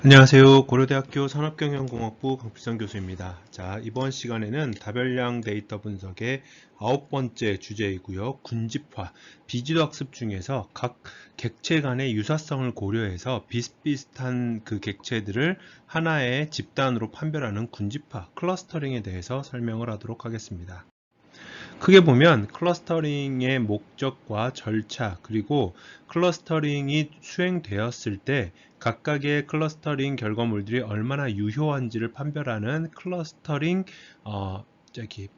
안녕하세요. 고려대학교 산업경영공학부 강필성 교수입니다. 자, 이번 시간에는 다별량 데이터 분석의 9번째 주제이고요. 군집화, 비지도 학습 중에서 각 객체 간의 유사성을 고려해서 비슷비슷한 그 객체들을 하나의 집단으로 판별하는 군집화, 클러스터링에 대해서 설명을 하도록 하겠습니다. 크게 보면 클러스터링의 목적과 절차, 그리고 클러스터링이 수행되었을 때 각각의 클러스터링 결과물들이 얼마나 유효한지를 판별하는 클러스터링 저기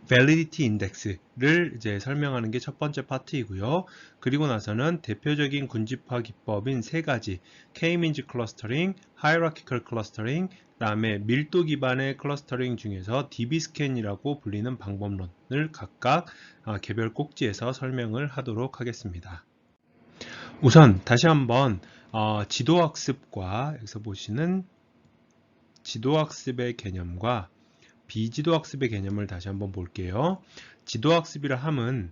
Validity Index를 이제 설명하는 게 첫 번째 파트이고요. 그리고 나서는 대표적인 군집화 기법인 세 가지, K-means 클러스터링, Hierarchical 클러스터링, 그다음에 밀도 기반의 클러스터링 중에서 DB스캔이라고 불리는 방법론을 각각 개별 꼭지에서 설명을 하도록 하겠습니다. 우선 다시 한번 지도학습과 여기서 보시는 지도학습의 개념과 비지도학습의 개념을 다시 한번 볼게요. 지도학습이라 함은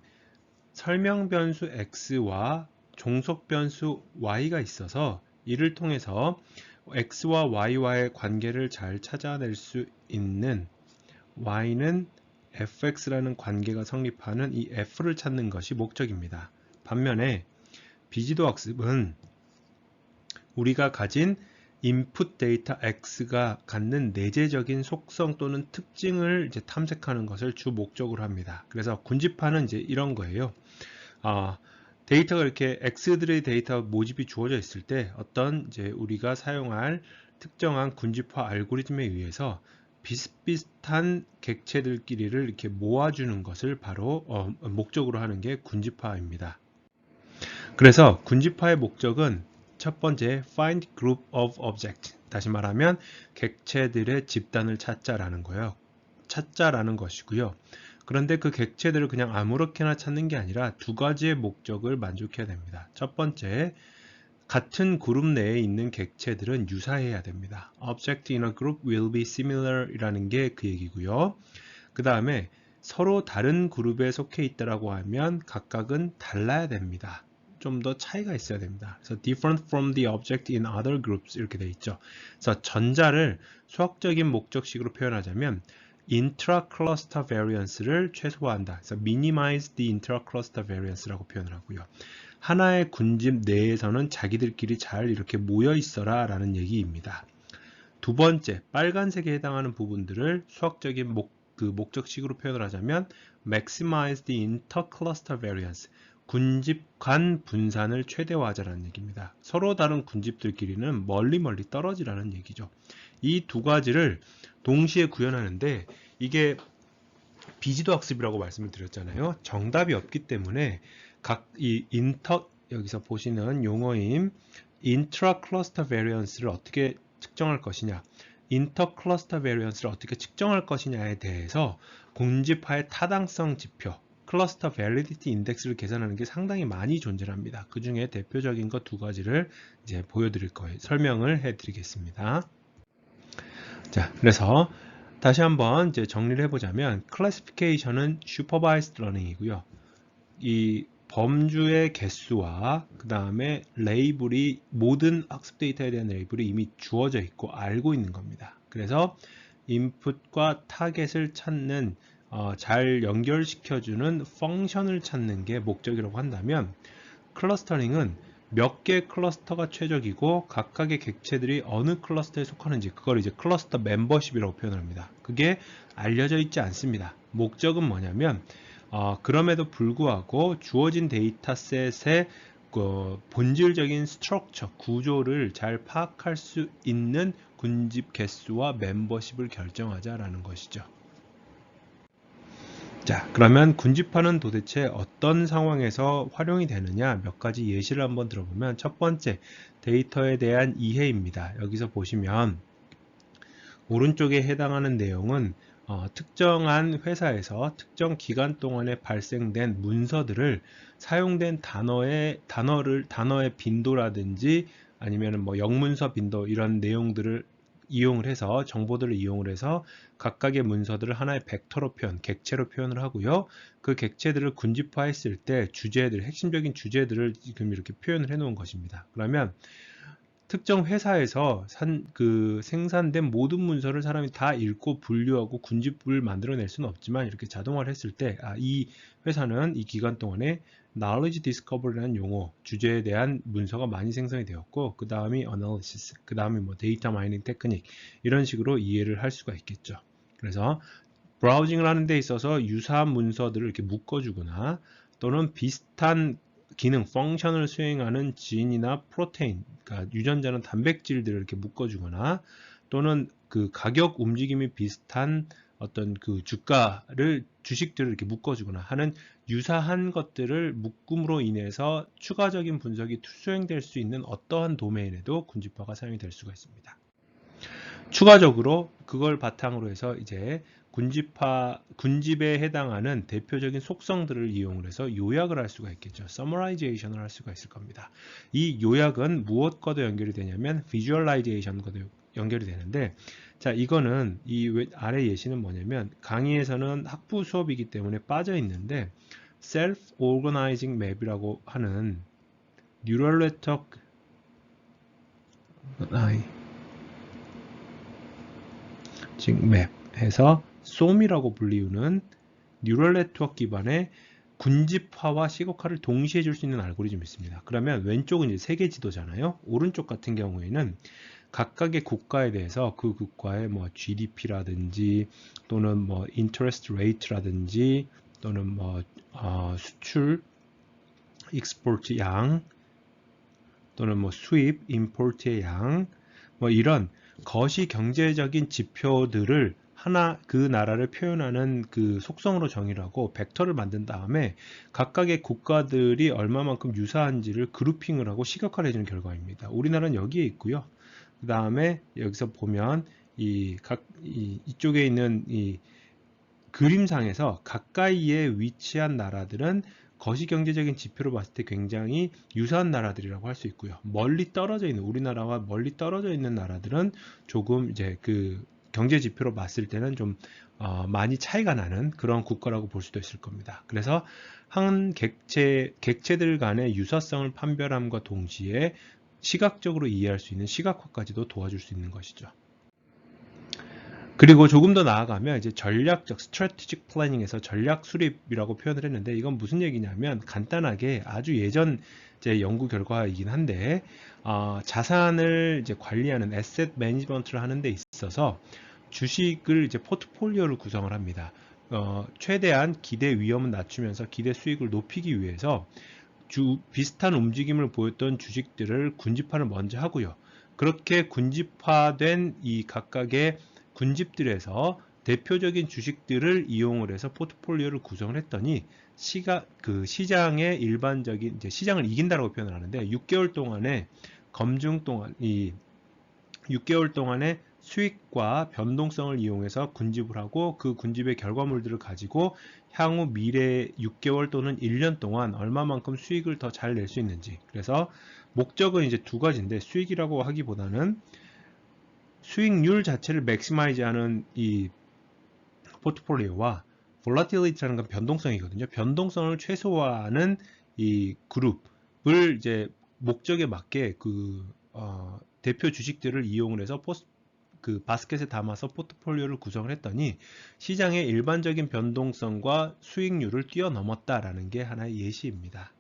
설명변수 x와 종속변수 y가 있어서 이를 통해서 x와 y와의 관계를 잘 찾아낼 수 있는 y는 fx라는 관계가 성립하는 이 f를 찾는 것이 목적입니다. 반면에 비지도학습은 우리가 가진 인풋 데이터 X가 갖는 내재적인 속성 또는 특징을 이제 탐색하는 것을 주 목적으로 합니다. 그래서 군집화는 이제 이런 거예요. 데이터가 이렇게 X들의 데이터 모집이 주어져 있을 때 어떤 이제 우리가 사용할 특정한 군집화 알고리즘에 의해서 비슷비슷한 객체들끼리를 이렇게 모아주는 것을 바로 목적으로 하는 게 군집화입니다. 그래서 군집화의 목적은 첫 번째, find group of object. 다시 말하면 객체들의 집단을 찾자라는 거예요. 찾자라는 것이고요. 그런데 그 객체들을 그냥 아무렇게나 찾는 게 아니라 두 가지의 목적을 만족해야 됩니다. 첫 번째, 같은 그룹 내에 있는 객체들은 유사해야 됩니다. Object in a group will be similar 이라는 게 그 얘기고요. 그 다음에 서로 다른 그룹에 속해 있다라고 하면 각각은 달라야 됩니다. 좀 더 차이가 있어야 됩니다. 그래서 different from the object in other groups 이렇게 되어 있죠. 그래서 전자를 수학적인 목적식으로 표현하자면 intra-cluster variance를 최소화한다. 그래서 minimize the intra-cluster variance라고 표현을 하고요. 하나의 군집 내에서는 자기들끼리 잘 이렇게 모여 있어라 라는 얘기입니다. 두 번째, 빨간색에 해당하는 부분들을 수학적인 목적식으로 표현을 하자면 maximize the intercluster variance, 군집 간 분산을 최대화하자는 얘기입니다. 서로 다른 군집들끼리는 멀리 떨어지라는 얘기죠. 이 두 가지를 동시에 구현하는데 이게 비지도 학습이라고 말씀을 드렸잖아요. 정답이 없기 때문에 각 이 여기서 보시는 용어인 intra-cluster variance를 어떻게 측정할 것이냐, 인터-클러스터 베리언스를 어떻게 측정할 것이냐에 대해서 군집화의 타당성 지표, 클러스터 밸리디티 인덱스를 계산하는 게 상당히 많이 존재합니다. 그 중에 대표적인 것 두 가지를 이제 보여드릴 거예요. 설명을 해드리겠습니다. 자, 그래서 다시 한번 이제 정리를 해보자면 클래시피케이션은 슈퍼바이스드 러닝이고요. 이 범주의 개수와 그 다음에 레이블이 모든 학습 데이터에 대한 레이블이 이미 주어져 있고 알고 있는 겁니다. 그래서 인풋과 타겟을 찾는 잘 연결시켜주는 펑션을 찾는 게 목적이라고 한다면 클러스터링은 몇 개의 클러스터가 최적이고 각각의 객체들이 어느 클러스터에 속하는지 그걸 이제 클러스터 멤버십이라고 표현합니다. 그게 알려져 있지 않습니다. 목적은 뭐냐면 그럼에도 불구하고 주어진 데이터셋의 본질적인 스트럭처, 구조를 잘 파악할 수 있는 군집 개수와 멤버십을 결정하자라는 것이죠. 자, 그러면 군집화는 도대체 어떤 상황에서 활용이 되느냐 몇 가지 예시를 한번 들어보면 첫 번째, 데이터에 대한 이해입니다. 여기서 보시면 오른쪽에 해당하는 내용은 특정한 회사에서 특정 기간 동안에 발생된 문서들을 사용된 단어의 빈도라든지 아니면 뭐 영문서 빈도 이런 내용들을 이용을 해서 정보들을 이용을 해서 각각의 문서들을 하나의 벡터로 객체로 표현을 하고요. 그 객체들을 군집화했을 때 핵심적인 주제들을 지금 이렇게 표현을 해 놓은 것입니다. 그러면 특정 회사에서 생산된 모든 문서를 사람이 다 읽고 분류하고 군집을 만들어낼 수는 없지만 이렇게 자동화를 했을 때, 이 회사는 이 기간 동안에 knowledge discovery라는 용어, 주제에 대한 문서가 많이 생성이 되었고, 그 다음이 analysis, 그 다음이 뭐 data mining 테크닉, 이런 식으로 이해를 할 수가 있겠죠. 그래서 브라우징을 하는 데 있어서 유사한 문서들을 이렇게 묶어주거나 또는 비슷한 기능, 펑션을 수행하는 지인이나 프로테인, 그러니까 유전자는 단백질들을 이렇게 묶어주거나 또는 그 가격 움직임이 비슷한 어떤 그 주식들을 이렇게 묶어주거나 하는 유사한 것들을 묶음으로 인해서 추가적인 분석이 수행될 수 있는 어떠한 도메인에도 군집화가 사용이 될 수가 있습니다. 추가적으로 그걸 바탕으로 해서 이제 군집에 해당하는 대표적인 속성들을 이용을 해서 요약을 할 수가 있겠죠. Summarization을 할 수가 있을 겁니다. 이 요약은 무엇과도 연결이 되냐면 Visualization과도 연결이 되는데, 자, 이거는 이 아래 예시는 뭐냐면 강의에서는 학부 수업이기 때문에 빠져 있는데 Self-Organizing Map이라고 하는 Neural Network 맵 해서 SOM이라고 불리우는 뉴럴 네트워크 기반의 군집화와 시각화를 동시에 줄 수 있는 알고리즘이 있습니다. 그러면 왼쪽은 이제 세계 지도잖아요. 오른쪽 같은 경우에는 각각의 국가에 대해서 그 국가의 뭐 GDP라든지 또는 뭐 interest rate라든지 또는 뭐 수출, export 양 또는 뭐 수입, import의 양, 뭐 이런 거시 경제적인 지표들을 그 나라를 표현하는 그 속성으로 정의를 하고 벡터를 만든 다음에 각각의 국가들이 얼마만큼 유사한지를 그룹핑을 하고 시각화를 해주는 결과입니다. 우리나라는 여기에 있고요. 그 다음에 여기서 보면 이쪽에 있는 이 그림상에서 가까이에 위치한 나라들은 거시경제적인 지표로 봤을 때 굉장히 유사한 나라들이라고 할 수 있고요. 멀리 떨어져 있는, 우리나라와 멀리 떨어져 있는 나라들은 조금 이제 그 경제 지표로 봤을 때는 좀 많이 차이가 나는 그런 국가라고 볼 수도 있을 겁니다. 그래서 한 객체들 간의 유사성을 판별함과 동시에 시각적으로 이해할 수 있는 시각화까지도 도와줄 수 있는 것이죠. 그리고 조금 더 나아가면 이제 전략적 strategic planning에서 전략 수립이라고 표현을 했는데, 이건 무슨 얘기냐면 간단하게 아주 예전 제 연구 결과이긴 한데 자산을 이제 관리하는 asset management를 하는 데 있어서 주식을 이제 포트폴리오를 구성을 합니다. 최대한 기대 위험을 낮추면서 기대 수익을 높이기 위해서 비슷한 움직임을 보였던 주식들을 군집화를 먼저 하고요. 그렇게 군집화된 이 각각의 군집들에서 대표적인 주식들을 이용을 해서 포트폴리오를 구성을 했더니 시장의 일반적인 이제 시장을 이긴다라고 표현을 하는데 6개월 동안의 검증 동안 6개월 동안의 수익과 변동성을 이용해서 군집을 하고 그 군집의 결과물들을 가지고 향후 미래 6개월 또는 1년 동안 얼마만큼 수익을 더 잘 낼 수 있는지, 그래서 목적은 이제 두 가지인데 수익이라고 하기보다는 수익률 자체를 맥시마이즈 하는 이 포트폴리오와 volatility라는 건 변동성이거든요. 변동성을 최소화하는 이 그룹을 이제 목적에 맞게 대표 주식들을 이용을 해서 그 바스켓에 담아서 포트폴리오를 구성을 했더니 시장의 일반적인 변동성과 수익률을 뛰어넘었다라는 게 하나의 예시입니다.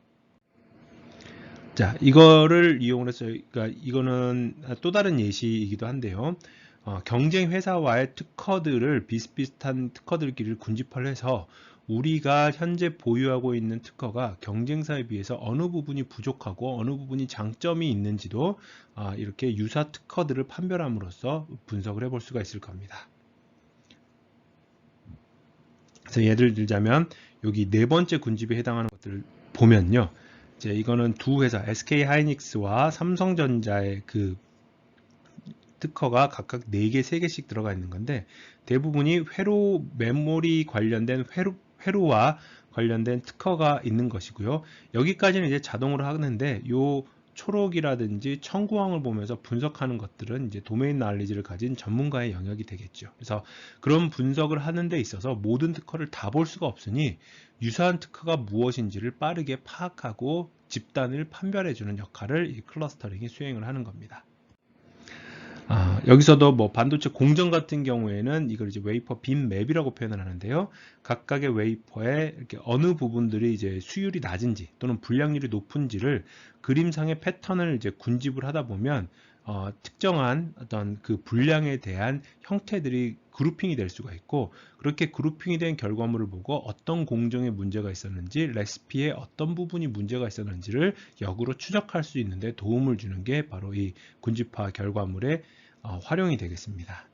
자, 이거를 이용을 해서, 그러니까 이거는 또 다른 예시이기도 한데요. 경쟁 회사와의 특허들을 비슷비슷한 특허들끼리를 군집화를 해서 우리가 현재 보유하고 있는 특허가 경쟁사에 비해서 어느 부분이 부족하고 어느 부분이 장점이 있는지도 이렇게 유사 특허들을 판별함으로써 분석을 해볼 수가 있을 겁니다. 그래서 예를 들자면 여기 네 번째 군집에 해당하는 것들을 보면요. 이제 이거는 두 회사 SK 하이닉스와 삼성전자의 그 특허가 각각 4개, 3개씩 들어가 있는 건데 대부분이 메모리 관련된 회로와 관련된 특허가 있는 것이고요. 여기까지는 이제 자동으로 하는데 요 초록이라든지 청구항을 보면서 분석하는 것들은 이제 도메인 날리지를 가진 전문가의 영역이 되겠죠. 그래서 그런 분석을 하는 데 있어서 모든 특허를 다 볼 수가 없으니 유사한 특허가 무엇인지를 빠르게 파악하고 집단을 판별해주는 역할을 이 클러스터링이 수행을 하는 겁니다. 여기서도 뭐 반도체 공정 같은 경우에는 이걸 이제 웨이퍼 빈 맵이라고 표현을 하는데요. 각각의 웨이퍼의 이렇게 어느 부분들이 이제 수율이 낮은지 또는 불량률이 높은지를 그림상의 패턴을 이제 군집을 하다 보면 특정한 어떤 그 불량에 대한 형태들이 그룹핑이 될 수가 있고, 그렇게 그룹핑이 된 결과물을 보고 어떤 공정에 문제가 있었는지, 레시피에 어떤 부분이 문제가 있었는지를 역으로 추적할 수 있는데 도움을 주는 게 바로 이 군집화 결과물의 활용이 되겠습니다.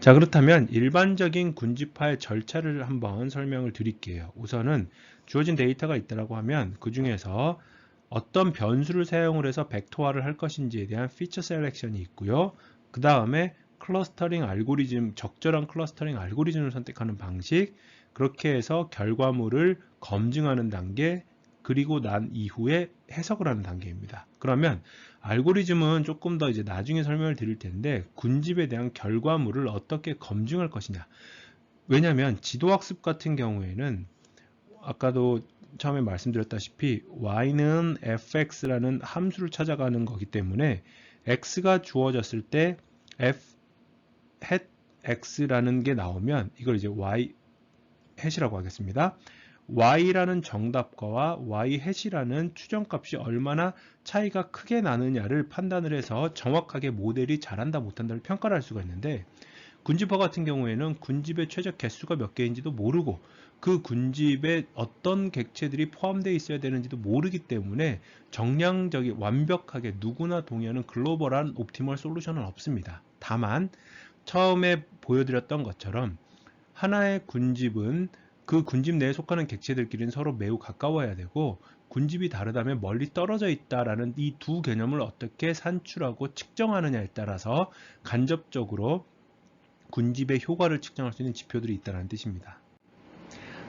자, 그렇다면 일반적인 군집화의 절차를 한번 설명을 드릴게요. 우선은 주어진 데이터가 있다고 하면 그 중에서 어떤 변수를 사용을 해서 벡터화를 할 것인지에 대한 피처 셀렉션이 있고요. 그 다음에 클러스터링 알고리즘, 적절한 클러스터링 알고리즘을 선택하는 방식, 그렇게 해서 결과물을 검증하는 단계, 그리고 난 이후에 해석을 하는 단계입니다. 그러면 알고리즘은 조금 더 이제 나중에 설명을 드릴 텐데, 군집에 대한 결과물을 어떻게 검증할 것이냐. 왜냐하면 지도학습 같은 경우에는 아까도 처음에 말씀드렸다시피 y는 fx라는 함수를 찾아가는 거기 때문에 x가 주어졌을 때 f hat x라는 게 나오면 이걸 이제 y hat이라고 하겠습니다. y라는 정답과와 y hat이라는 추정값이 얼마나 차이가 크게 나느냐를 판단을 해서 정확하게 모델이 잘한다 못한다를 평가를 할 수가 있는데, 군집화 같은 경우에는 군집의 최적 개수가 몇 개인지도 모르고 그 군집에 어떤 객체들이 포함되어 있어야 되는지도 모르기 때문에 정량적이 완벽하게 누구나 동의하는 글로벌한 옵티멀 솔루션은 없습니다. 다만 처음에 보여드렸던 것처럼 하나의 군집은 그 군집 내에 속하는 객체들끼리는 서로 매우 가까워야 되고, 군집이 다르다면 멀리 떨어져 있다라는 이 두 개념을 어떻게 산출하고 측정하느냐에 따라서 간접적으로 군집의 효과를 측정할 수 있는 지표들이 있다는 뜻입니다.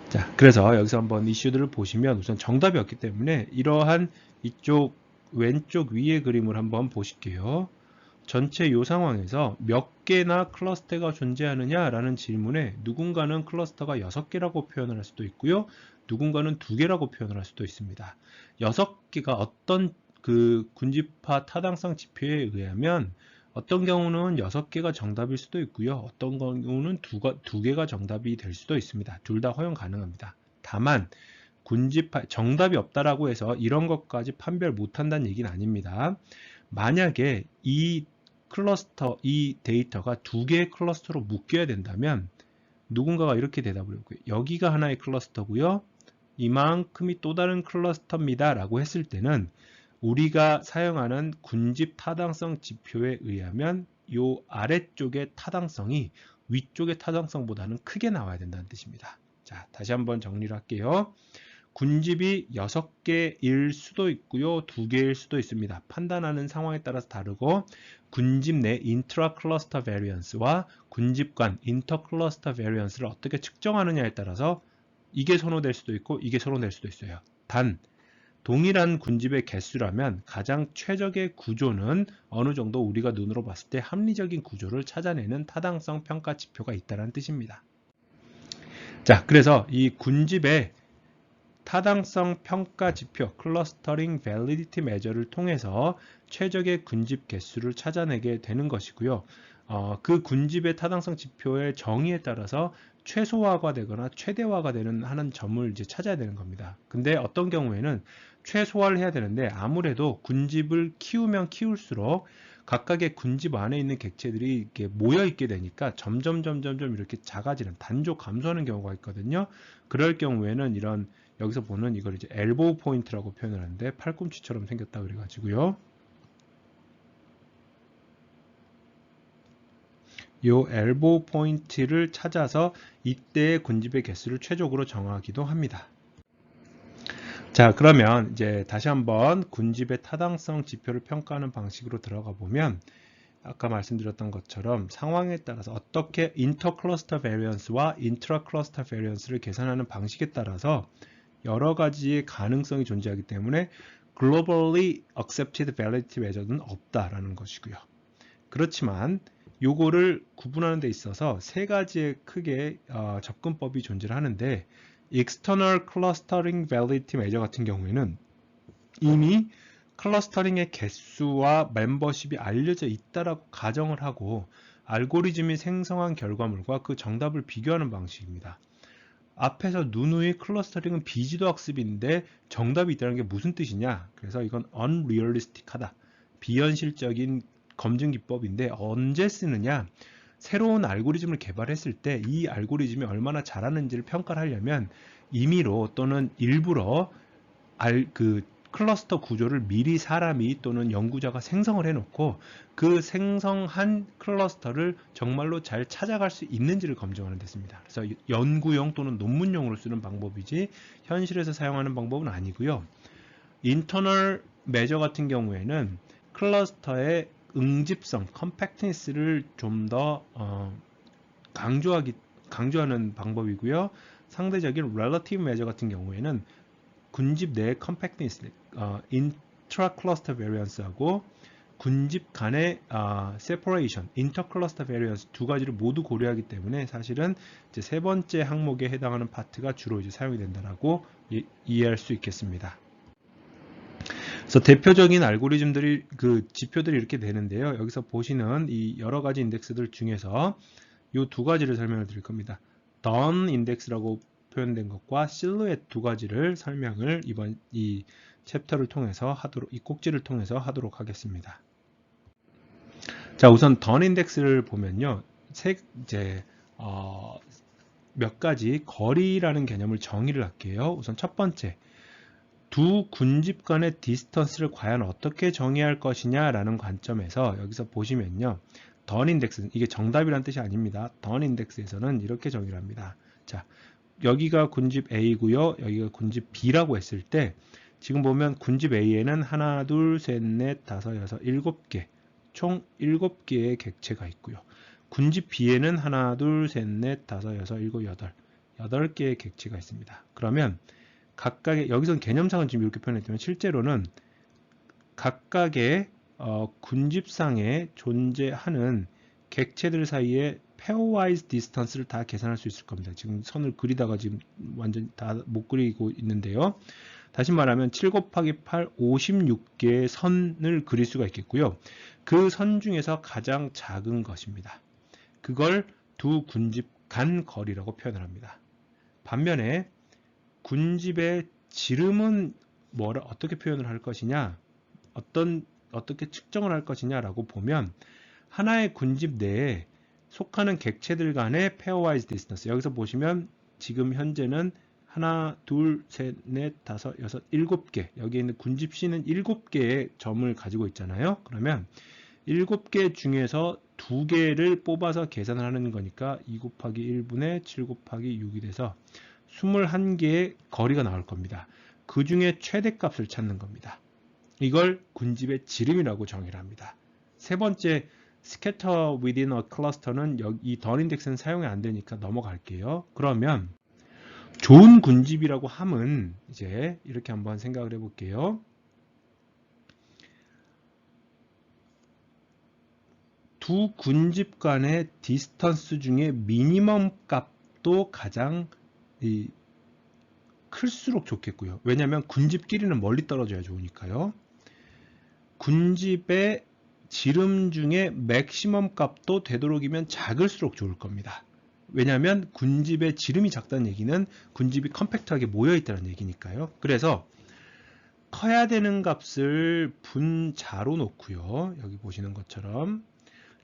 자, 그래서 여기서 한번 이슈들을 보시면 우선 정답이 없기 때문에 이러한 이쪽 왼쪽 위의 그림을 한번 보실게요. 전체 이 상황에서 몇 개나 클러스터가 존재하느냐라는 질문에 누군가는 클러스터가 6개라고 표현을 할 수도 있고요. 누군가는 2개라고 표현을 할 수도 있습니다. 6개가 어떤 그 군집화 타당성 지표에 의하면 어떤 경우는 6개가 정답일 수도 있고요. 어떤 경우는 2개가 정답이 될 수도 있습니다. 둘 다 허용 가능합니다. 다만 군집화 정답이 없다라고 해서 이런 것까지 판별 못한다는 얘기는 아닙니다. 만약에 이 데이터가 2개의 클러스터로 묶여야 된다면 누군가가 이렇게 대답을 했고요. 여기가 하나의 클러스터고요. 이만큼이 또 다른 클러스터입니다. 라고 했을 때는 우리가 사용하는 군집 타당성 지표에 의하면 이 아래쪽의 타당성이 위쪽의 타당성보다는 크게 나와야 된다는 뜻입니다. 자, 다시 한번 정리를 할게요. 군집이 6개일 수도 있고요. 2개일 수도 있습니다. 판단하는 상황에 따라서 다르고, 군집 내 인트라 클러스터 베리언스와 군집 간 인터 클러스터 베리언스를 어떻게 측정하느냐에 따라서 이게 선호될 수도 있고 이게 선호될 수도 있어요. 단 동일한 군집의 개수라면 가장 최적의 구조는 어느 정도 우리가 눈으로 봤을 때 합리적인 구조를 찾아내는 타당성 평가 지표가 있다는 뜻입니다. 자, 그래서 이 군집의 타당성 평가 지표 클러스터링 밸리디티 메저를 통해서 최적의 군집 개수를 찾아내게 되는 것이고요. 그 군집의 타당성 지표의 정의에 따라서 최소화가 되거나 최대화가 되는 하는 점을 이제 찾아야 되는 겁니다. 근데 어떤 경우에는 최소화를 해야 되는데 아무래도 군집을 키우면 키울수록 각각의 군집 안에 있는 객체들이 이렇게 모여 있게 되니까 점점 이렇게 작아지는 단조 감소하는 경우가 있거든요. 그럴 경우에는 이런 여기서 보는 이걸 이제 엘보우 포인트라고 표현을 하는데 팔꿈치처럼 생겼다 그래가지고요. 이 엘보우 포인트를 찾아서 이때의 군집의 개수를 최적으로 정하기도 합니다. 자, 그러면 이제 다시 한번 군집의 타당성 지표를 평가하는 방식으로 들어가 보면 아까 말씀드렸던 것처럼 상황에 따라서 어떻게 인터 클러스터 베리언스와 인트라 클러스터 베리언스를 계산하는 방식에 따라서 여러 가지의 가능성이 존재하기 때문에 globally accepted validity measure는 없다라는 것이고요. 그렇지만 요거를 구분하는 데 있어서 세 가지의 크게 접근법이 존재를 하는데, external clustering validity measure 같은 경우에는 이미 클러스터링의 개수와 멤버십이 알려져 있다라고 가정을 하고 알고리즘이 생성한 결과물과 그 정답을 비교하는 방식입니다. 앞에서 누누이 클러스터링은 비지도 학습인데 정답이 있다는 게 무슨 뜻이냐? 그래서 이건 unrealistic하다. 비현실적인 검증 기법인데 언제 쓰느냐? 새로운 알고리즘을 개발했을 때 이 알고리즘이 얼마나 잘하는지를 평가를 하려면 임의로 또는 일부러 클러스터 구조를 미리 사람이 또는 연구자가 생성을 해놓고 그 생성한 클러스터를 정말로 잘 찾아갈 수 있는지를 검증하는 데습니다. 그래서 연구용 또는 논문용으로 쓰는 방법이지 현실에서 사용하는 방법은 아니고요. 인터널 메저 같은 경우에는 클러스터의 응집성, 컴팩트니스를 좀 더 강조하는 방법이고요. 상대적인 relative measure 같은 경우에는 군집 내의 컴팩트니스, 인트라 클러스터 베리언스하고 군집 간의 separation, 인터 클러스터 베리언스 두 가지를 모두 고려하기 때문에 사실은 이제 세 번째 항목에 해당하는 파트가 주로 이제 사용이 된다라고 이해할 수 있겠습니다. 그래서 대표적인 알고리즘들이 그 지표들이 이렇게 되는데요. 여기서 보시는 이 여러 가지 인덱스들 중에서 이 두 가지를 설명을 드릴 겁니다. Done 인덱스라고 표현된 것과 실루엣 두 가지를 설명을 이번 이 챕터를 통해서 이 꼭지를 통해서 하도록 하겠습니다. 자, 우선 Done 인덱스를 보면요. 몇 가지 거리라는 개념을 정의를 할게요. 우선 첫 번째, 두 군집 간의 디스턴스를 과연 어떻게 정의할 것이냐라는 관점에서 여기서 보시면요. Done 인덱스, 이게 정답이란 뜻이 아닙니다. Done 인덱스에서는 이렇게 정의를 합니다. 자, 여기가 군집 A고요. 여기가 군집 B라고 했을 때 지금 보면 군집 A에는 하나, 둘, 셋, 넷, 다섯, 여섯, 7개 총 7개의 객체가 있고요. 군집 B에는 하나, 둘, 셋, 넷, 다섯, 여섯, 일곱, 여덟 8개의 객체가 있습니다. 그러면 각각의 여기선 개념상은 지금 이렇게 표현했지만 실제로는 각각의 군집상에 존재하는 객체들 사이에 pairwise distance를 다 계산할 수 있을 겁니다. 지금 선을 그리다가 지금 완전 다 못 그리고 있는데요. 다시 말하면 7 곱하기 8, 56개의 선을 그릴 수가 있겠고요. 그 선 중에서 가장 작은 것입니다. 그걸 두 군집 간 거리라고 표현을 합니다. 반면에 군집의 지름은 어떻게 표현을 할 것이냐, 어떻게 측정을 할 것이냐라고 보면 하나의 군집 내에 속하는 객체들 간의 pairwise distance, 여기서 보시면 지금 현재는 하나, 둘, 셋, 넷, 다섯, 여섯, 7개, 여기에 있는 군집 C는 7개의 점을 가지고 있잖아요. 그러면 7개 중에서 2개를 뽑아서 계산을 하는 거니까 2 곱하기 1분의 7 곱하기 6이 돼서 21개의 거리가 나올 겁니다. 그 중에 최대값을 찾는 겁니다. 이걸 군집의 지름이라고 정의를 합니다. 세 번째, scatter within a cluster는 이 Done 인덱스는 사용이 안 되니까 넘어갈게요. 그러면 좋은 군집이라고 함은 이제 이렇게 한번 생각을 해볼게요. 두 군집 간의 디스턴스 중에 미니멈 값도 가장 클수록 좋겠고요. 왜냐하면 군집끼리는 멀리 떨어져야 좋으니까요. 군집의 지름 중에 맥시멈 값도 되도록이면 작을수록 좋을 겁니다. 왜냐하면 군집의 지름이 작다는 얘기는 군집이 컴팩트하게 모여있다는 얘기니까요. 그래서 커야 되는 값을 분자로 놓고요. 여기 보시는 것처럼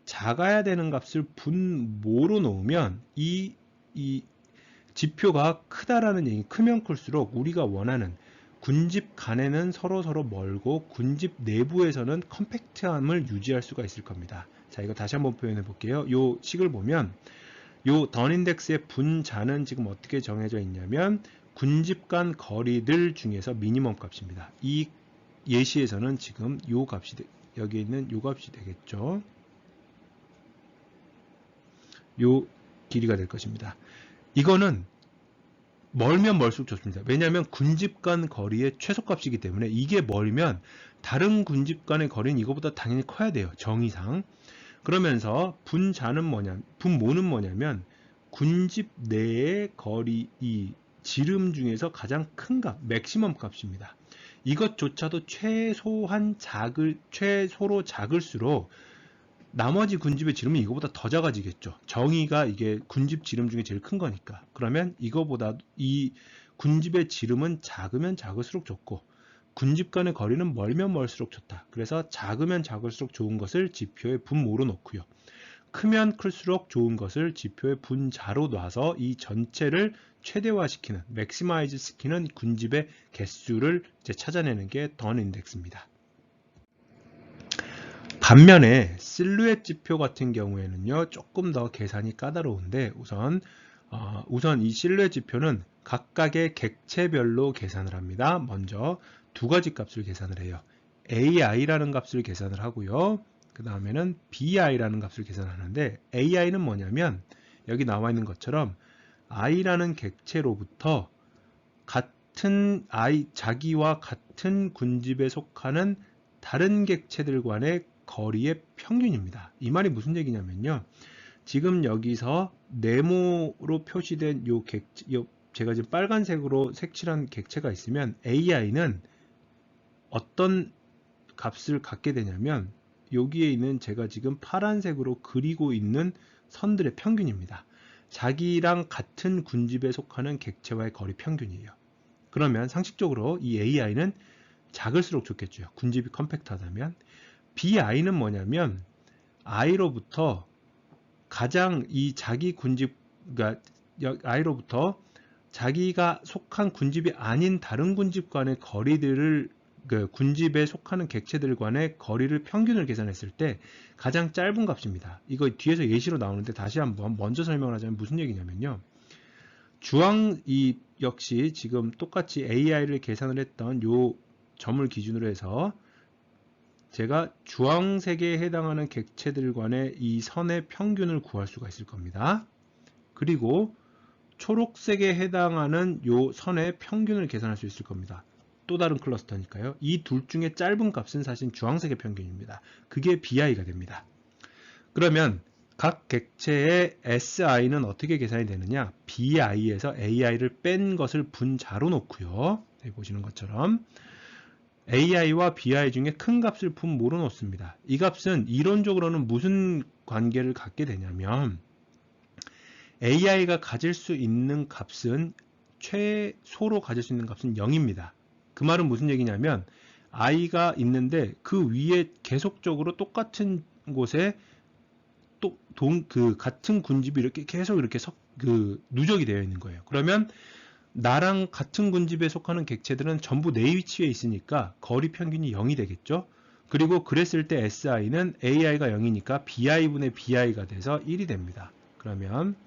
작아야 되는 값을 분모로 놓으면 이 지표가 크다라는 얘기, 크면 클수록 우리가 원하는 군집 간에는 서로 멀고 군집 내부에서는 컴팩트함을 유지할 수가 있을 겁니다. 자, 이거 다시 한번 표현해 볼게요. 요 식을 보면 요 Done 인덱스의 분자는 지금 어떻게 정해져 있냐면 군집 간 거리들 중에서 미니멈 값입니다. 이 예시에서는 지금 요 값이 여기 있는 요 값이 되겠죠. 요 길이가 될 것입니다. 이거는 멀면 멀수록 좋습니다. 왜냐하면 군집 간 거리의 최소값이기 때문에 이게 멀면 다른 군집 간의 거리는 이거보다 당연히 커야 돼요. 정의상. 그러면서 분모는 뭐냐면 군집 내의 거리, 이 지름 중에서 가장 큰 값, 맥시멈 값입니다. 이것조차도 최소로 작을수록 나머지 군집의 지름은 이거보다 더 작아지겠죠. 정의가 이게 군집 지름 중에 제일 큰 거니까. 그러면 이거보다 이 군집의 지름은 작으면 작을수록 좋고 군집 간의 거리는 멀면 멀수록 좋다. 그래서 작으면 작을수록 좋은 것을 지표의 분모로 놓고요. 크면 클수록 좋은 것을 지표의 분자로 놔서 이 전체를 최대화시키는, 맥시마이즈 시키는 군집의 개수를 이제 찾아내는 게 던 인덱스입니다. 반면에 실루엣 지표 같은 경우에는요, 조금 더 계산이 까다로운데 우선 이 실루엣 지표는 각각의 객체별로 계산을 합니다. 먼저 두 가지 값을 계산을 해요. AI라는 값을 계산을 하고요. 그 다음에는 BI라는 값을 계산하는데 AI는 뭐냐면 여기 나와 있는 것처럼 I라는 객체로부터 자기와 같은 군집에 속하는 다른 객체들 간의 거리의 평균입니다. 이 말이 무슨 얘기냐면요. 지금 여기서 네모로 표시된 제가 지금 빨간색으로 색칠한 객체가 있으면 AI는 어떤 값을 갖게 되냐면 여기에 있는 제가 지금 파란색으로 그리고 있는 선들의 평균입니다. 자기랑 같은 군집에 속하는 객체와의 거리 평균이에요. 그러면 상식적으로 이 AI는 작을수록 좋겠죠. 군집이 컴팩트하다면. BI는 뭐냐면 I로부터 가장 이 자기 군집, 그러니까 I로부터 자기가 속한 군집이 아닌 다른 군집 간의 거리들을 군집에 속하는 객체들 간의 거리를 평균을 계산했을 때 가장 짧은 값입니다. 이거 뒤에서 예시로 나오는데 다시 한번 먼저 설명을 하자면 무슨 얘기냐면요. 역시 지금 똑같이 AI를 계산을 했던 요 점을 기준으로 해서 제가 주황색에 해당하는 객체들 간의 이 선의 평균을 구할 수가 있을 겁니다. 그리고 초록색에 해당하는 요 선의 평균을 계산할 수 있을 겁니다. 또 다른 클러스터니까요. 이 둘 중에 짧은 값은 사실 주황색의 평균입니다. 그게 BI가 됩니다. 그러면 각 객체의 SI는 어떻게 계산이 되느냐? BI에서 AI를 뺀 것을 분자로 놓고요. 여기 보시는 것처럼 AI와 BI 중에 큰 값을 분모로 놓습니다. 이 값은 이론적으로는 무슨 관계를 갖게 되냐면 AI가 가질 수 있는 값은 최소로 가질 수 있는 값은 0입니다. 그 말은 무슨 얘기냐면 I가 있는데 그 위에 계속적으로 똑같은 곳에 같은 군집이 이렇게 계속 이렇게 누적이 되어 있는 거예요. 그러면 나랑 같은 군집에 속하는 객체들은 전부 내 위치에 있으니까 거리 평균이 0이 되겠죠. 그리고 그랬을 때 SI는 AI가 0이니까 BI분의 BI가 돼서 1이 됩니다. 그러면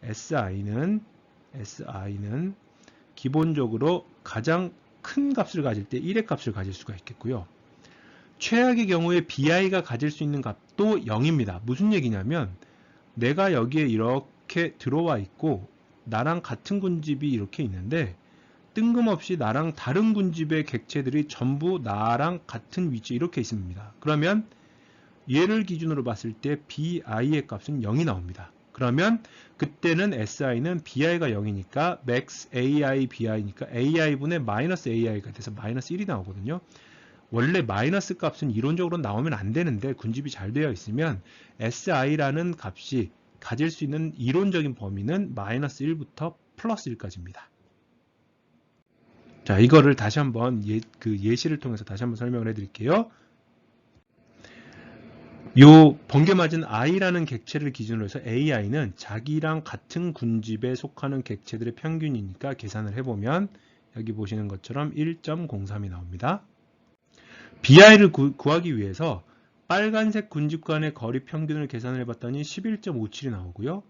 SI는 기본적으로 가장 큰 값을 가질 때 1의 값을 가질 수가 있겠고요. 최악의 경우에 BI가 가질 수 있는 값도 0입니다. 무슨 얘기냐면 내가 여기에 이렇게 들어와 있고 나랑 같은 군집이 이렇게 있는데 뜬금없이 나랑 다른 군집의 객체들이 전부 나랑 같은 위치에 이렇게 있습니다. 그러면 얘를 기준으로 봤을 때 BI의 값은 0이 나옵니다. 그러면 그때는 SI는 BI가 0이니까 max AI BI니까 AI분의 마이너스 AI가 돼서 마이너스 1이 나오거든요. 원래 마이너스 값은 이론적으로 나오면 안 되는데 군집이 잘 되어 있으면 SI라는 값이 가질 수 있는 이론적인 범위는 마이너스 1부터 플러스 1까지입니다. 자, 이거를 다시 한번 예시를 통해서 다시 한번 설명을 해드릴게요. 요 번개 맞은 I라는 객체를 기준으로 해서 AI는 자기랑 같은 군집에 속하는 객체들의 평균이니까 계산을 해보면 여기 보시는 것처럼 1.03이 나옵니다. BI를 구하기 위해서 빨간색 군집 간의 거리 평균을 계산을 해봤더니 11.57이 나오고요.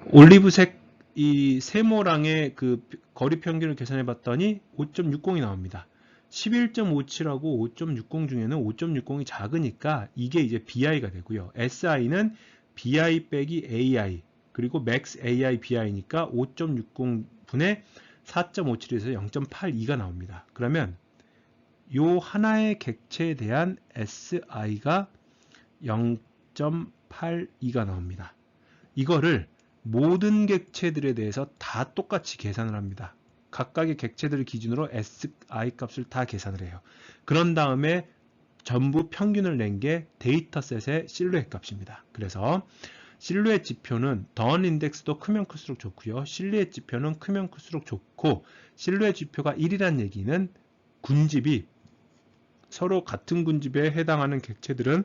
올리브색 이 세모랑의 그 거리 평균을 계산해봤더니 5.60이 나옵니다. 11.57하고 5.60 중에는 5.60이 작으니까 이게 이제 BI가 되고요. SI는 BI 빼기 AI 그리고 max AI BI니까 5.60분의 4.57에서 0.82가 나옵니다. 그러면 요 하나의 객체에 대한 SI가 0.82가 나옵니다. 이거를 모든 객체들에 대해서 다 똑같이 계산을 합니다. 각각의 객체들을 기준으로 SI 값을 다 계산을 해요. 그런 다음에 전부 평균을 낸 게 데이터셋의 실루엣 값입니다. 그래서 실루엣 지표는 던 인덱스도 크면 클수록 좋고요. 실루엣 지표는 크면 클수록 좋고, 실루엣 지표가 1이란 얘기는 군집이 서로 같은 군집에 해당하는 객체들은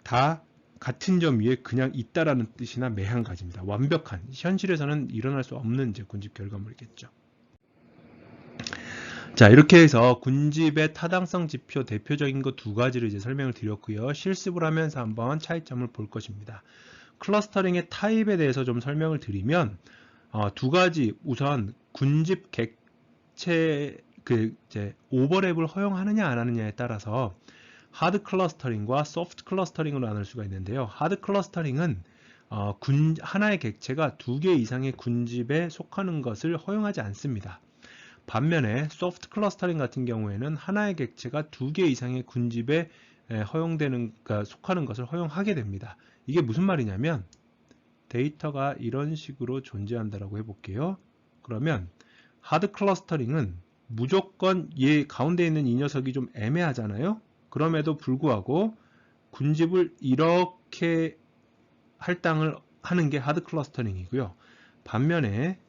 다 같은 점 위에 그냥 있다라는 뜻이나 매한가지입니다. 완벽한, 현실에서는 일어날 수 없는 이제 군집 결과물이겠죠. 자, 이렇게 해서 군집의 타당성 지표 대표적인 거 두 가지를 이제 설명을 드렸고요. 실습을 하면서 한번 차이점을 볼 것입니다. 클러스터링의 타입에 대해서 좀 설명을 드리면, 두 가지, 우선 군집 객체 이제 오버랩을 허용하느냐 안 하느냐에 따라서 하드 클러스터링과 소프트 클러스터링으로 나눌 수가 있는데요. 하드 클러스터링은 하나의 객체가 2개 이상의 군집에 속하는 것을 허용하지 않습니다. 반면에 소프트 클러스터링 같은 경우에는 하나의 객체가 2개 이상의 군집에 속하는 것을 허용하게 됩니다. 이게 무슨 말이냐면 데이터가 이런 식으로 존재한다라고 해볼게요. 그러면 하드 클러스터링은 무조건 얘 가운데 있는 이 녀석이 좀 애매하잖아요. 그럼에도 불구하고 군집을 이렇게 할당을 하는 게 하드 클러스터링이고요. 반면에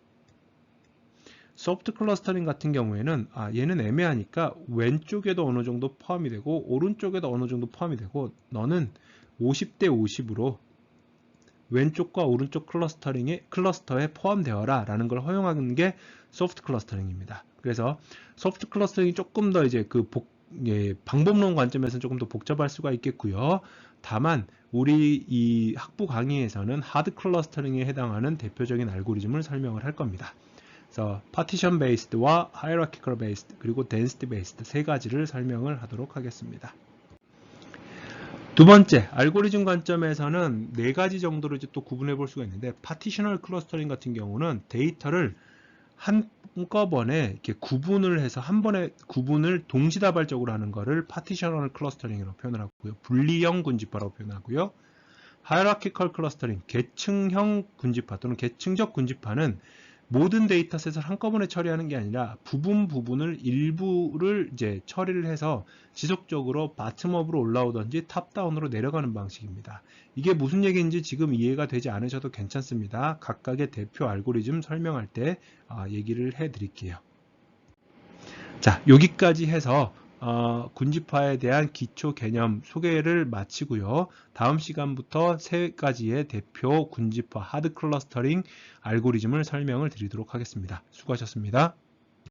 소프트 클러스터링 같은 경우에는 얘는 애매하니까 왼쪽에도 어느 정도 포함이 되고 오른쪽에도 어느 정도 포함이 되고 너는 50대 50으로 왼쪽과 오른쪽 클러스터에 포함되어라 라는 걸 허용하는 게 소프트 클러스터링입니다. 그래서 소프트 클러스터링이 조금 더 이제 방법론 관점에서는 조금 더 복잡할 수가 있겠고요. 다만 우리 이 학부 강의에서는 하드 클러스터링에 해당하는 대표적인 알고리즘을 설명을 할 겁니다. 그래서 파티션 베이스드와 하이라키컬 베이스드 그리고 덴시티 베이스드 세 가지를 설명을 하도록 하겠습니다. 두 번째, 알고리즘 관점에서는 네 가지 정도로 이제 또 구분해 볼 수가 있는데, 파티셔널 클러스터링 같은 경우는 데이터를 한꺼번에 이렇게 구분을 해서 한 번에 구분을 동시다발적으로 하는 것을 파티셔널 클러스터링이라고 표현을 하고요. 분리형 군집화라고 표현하고요. 하이라키컬 클러스터링, 계층형 군집화 또는 계층적 군집화는 모든 데이터셋을 한꺼번에 처리하는 게 아니라 부분을 일부를 이제 처리를 해서 지속적으로 바텀업으로 올라오든지 탑다운으로 내려가는 방식입니다. 이게 무슨 얘기인지 지금 이해가 되지 않으셔도 괜찮습니다. 각각의 대표 알고리즘 설명할 때 얘기를 해 드릴게요. 자, 여기까지 해서 군집화에 대한 기초 개념 소개를 마치고요. 다음 시간부터 세 가지의 대표 군집화 하드 클러스터링 알고리즘을 설명을 드리도록 하겠습니다. 수고하셨습니다.